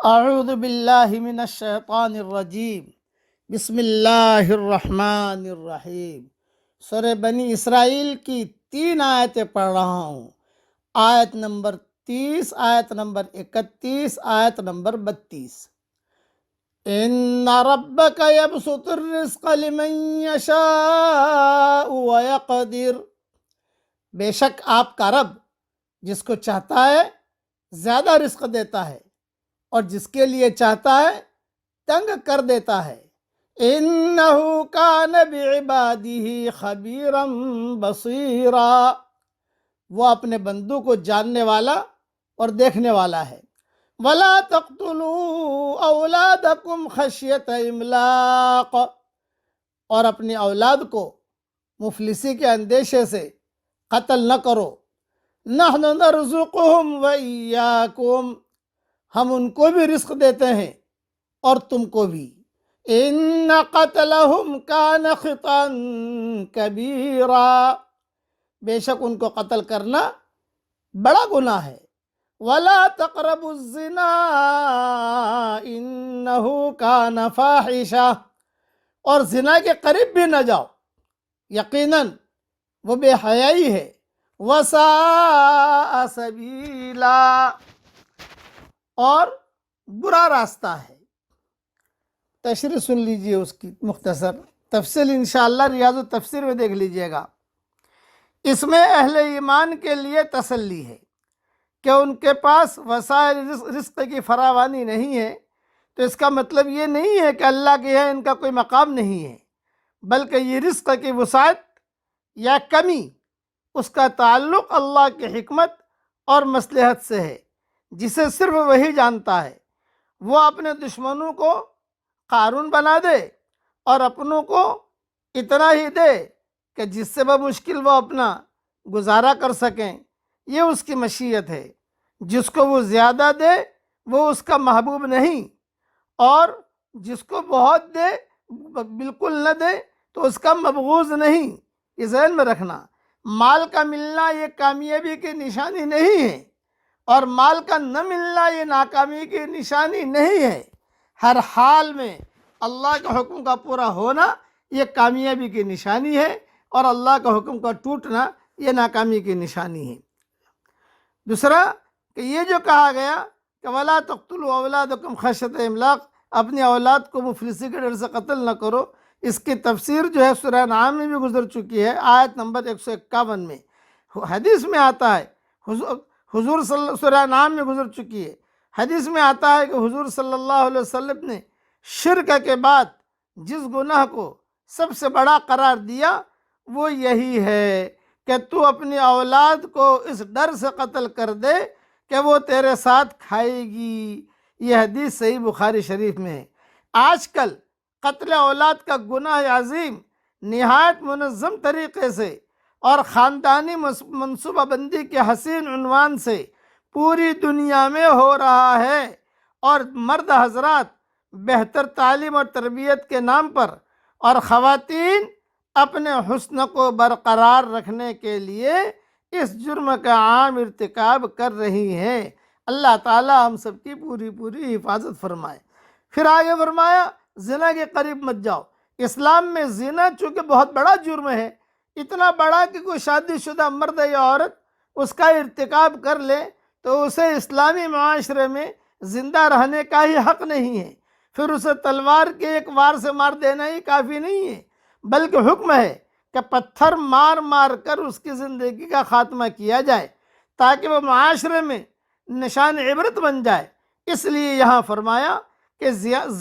اعوذ باللہ من الشیطان الرجیم بسم اللہ الرحمن الرحیم۔ سورہ بنی اسرائیل کی 3 آیتیں پڑھ رہا ہوں۔ آیت نمبر 30، آیت نمبر 31، آیت نمبر 32۔ ان ربک یبسط الرزق لمن یشاء ویقدر، بے شک آپ کا رب جس کو چاہتا ہے زیادہ رزق دیتا ہے اور جس کے لیے چاہتا ہے تنگ کر دیتا ہے۔ انہو کان بعبادہ خبیرا بصیرا، وہ اپنے بندوں کو جاننے والا اور دیکھنے والا ہے۔ ولا تقتلوا اولادکم خشیۃ املاق، اور اپنی اولاد کو مفلسی کے اندیشے سے قتل نہ کرو۔ نحن نرزقہم وإیاکم، ہم ان کو بھی رزق دیتے ہیں اور تم کو بھی۔ ان قتلہم کان خطأ کبیرا، بے شک ان کو قتل کرنا بڑا گناہ ہے۔ ولا تقربوا الزنا انہ کان فاحشہ، اور زنا کے قریب بھی نہ جاؤ، یقیناً وہ بے حیائی ہے۔ وساء سبیلا، اور برا راستہ ہے۔ تشریح سن لیجئے اس کی مختصر تفصیل انشاءاللہ ریاض التفسیر میں دیکھ لیجئے گا۔ اس میں اہل ایمان کے لیے تسلی ہے کہ ان کے پاس وسائل رزق کی فراوانی نہیں ہے، تو اس کا مطلب یہ نہیں ہے کہ اللہ کے یہاں ان کا کوئی مقام نہیں ہے، بلکہ یہ رزق کی وسعت یا کمی، اس کا تعلق اللہ کی حکمت اور مصلحت سے ہے، جسے صرف وہی جانتا ہے۔ وہ اپنے دشمنوں کو قارون بنا دے اور اپنوں کو اتنا ہی دے کہ جس سے بمشکل وہ اپنا گزارا کر سکیں، یہ اس کی مشیت ہے۔ جس کو وہ زیادہ دے وہ اس کا محبوب نہیں، اور جس کو بہت دے بالکل نہ دے تو اس کا مبغوض نہیں۔ یہ ذہن میں رکھنا، مال کا ملنا یہ کامیابی کی نشانی نہیں ہے، اور مال کا نہ ملنا یہ ناکامی کی نشانی نہیں ہے۔ ہر حال میں اللہ کے حکم کا پورا ہونا یہ کامیابی کی نشانی ہے، اور اللہ کا حکم کا ٹوٹنا یہ ناکامی کی نشانی ہے۔ دوسرا کہ یہ جو کہا گیا کہ وَلَا تَقْتُلُوا أَوْلَادَكُمْ خَشْيَةَ إِمْلَاقٍ، اپنی اولاد کو مفلسی کے ڈر سے قتل نہ کرو، اس کی تفسیر جو ہے سورہ انعام میں بھی گزر چکی ہے، آیت نمبر 151 میں۔ حدیث میں آتا ہے، حضور سورہ انعام میں گزر چکی ہے، حدیث میں آتا ہے کہ حضور صلی اللہ علیہ وسلم نے شرک کے بعد جس گناہ کو سب سے بڑا قرار دیا وہ یہی ہے کہ تو اپنی اولاد کو اس ڈر سے قتل کر دے کہ وہ تیرے ساتھ کھائے گی۔ یہ حدیث صحیح بخاری شریف میں ہے۔ آج کل قتل اولاد کا گناہ عظیم نہایت منظم طریقے سے اور خاندانی منصوبہ بندی کے حسین عنوان سے پوری دنیا میں ہو رہا ہے، اور مرد حضرات بہتر تعلیم اور تربیت کے نام پر اور خواتین اپنے حسن کو برقرار رکھنے کے لیے اس جرم کا عام ارتکاب کر رہی ہیں۔ اللہ تعالی ہم سب کی پوری حفاظت فرمائے۔ پھر آگے فرمایا زنا کے قریب مت جاؤ۔ اسلام میں زنا چونکہ بہت بڑا جرم ہے، اتنا بڑا کہ کوئی شادی شدہ مرد یا عورت اس کا ارتکاب کر لے تو اسے اسلامی معاشرے میں زندہ رہنے کا ہی حق نہیں ہے۔ پھر اسے تلوار کے ایک وار سے مار دینا ہی کافی نہیں ہے، بلکہ حکم ہے کہ پتھر مار مار کر اس کی زندگی کا خاتمہ کیا جائے تاکہ وہ معاشرے میں نشان عبرت بن جائے۔ اس لیے یہاں فرمایا کہ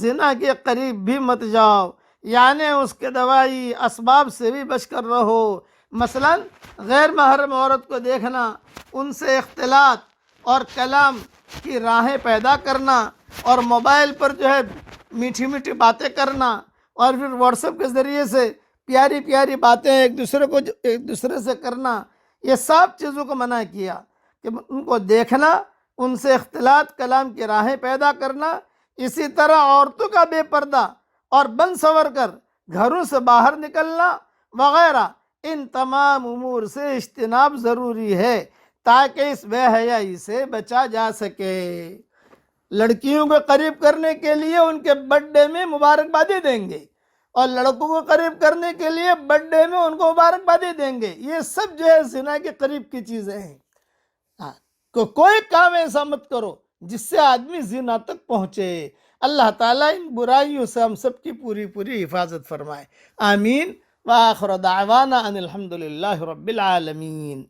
زنا کے قریب بھی مت جاؤ، یعنی اس کے دوائی اسباب سے بھی بچ کر رہو۔ مثلا غیر محرم عورت کو دیکھنا، ان سے اختلاط اور کلام کی راہیں پیدا کرنا، اور موبائل پر جو ہے میٹھی میٹھی باتیں کرنا، اور پھر واٹس ایپ کے ذریعے سے پیاری پیاری باتیں ایک دوسرے سے کرنا، یہ سب چیزوں کو منع کیا کہ ان کو دیکھنا، ان سے اختلاط کلام کی راہیں پیدا کرنا۔ اسی طرح عورتوں کا بے پردہ اور بن سنور کر گھروں سے باہر نکلنا وغیرہ، ان تمام امور سے اجتناب ضروری ہے تاکہ اس بے حیائی سے بچا جا سکے۔ لڑکیوں کو قریب کرنے کے لیے ان کے برتھ ڈے میں مبارکبادی دیں گے، اور لڑکوں کو قریب کرنے کے لیے برتھ ڈے میں ان کو مبارکبادی دیں گے۔ یہ سب جو ہے زنا کے قریب کی چیزیں ہیں۔ کوئی کام ایسا مت کرو جس سے آدمی زنا تک پہنچے۔ اللہ تعالیٰ ان برائیوں سے ہم سب کی پوری حفاظت فرمائے۔ آمین۔ وآخر دعوانا ان الحمد للہ رب العالمین۔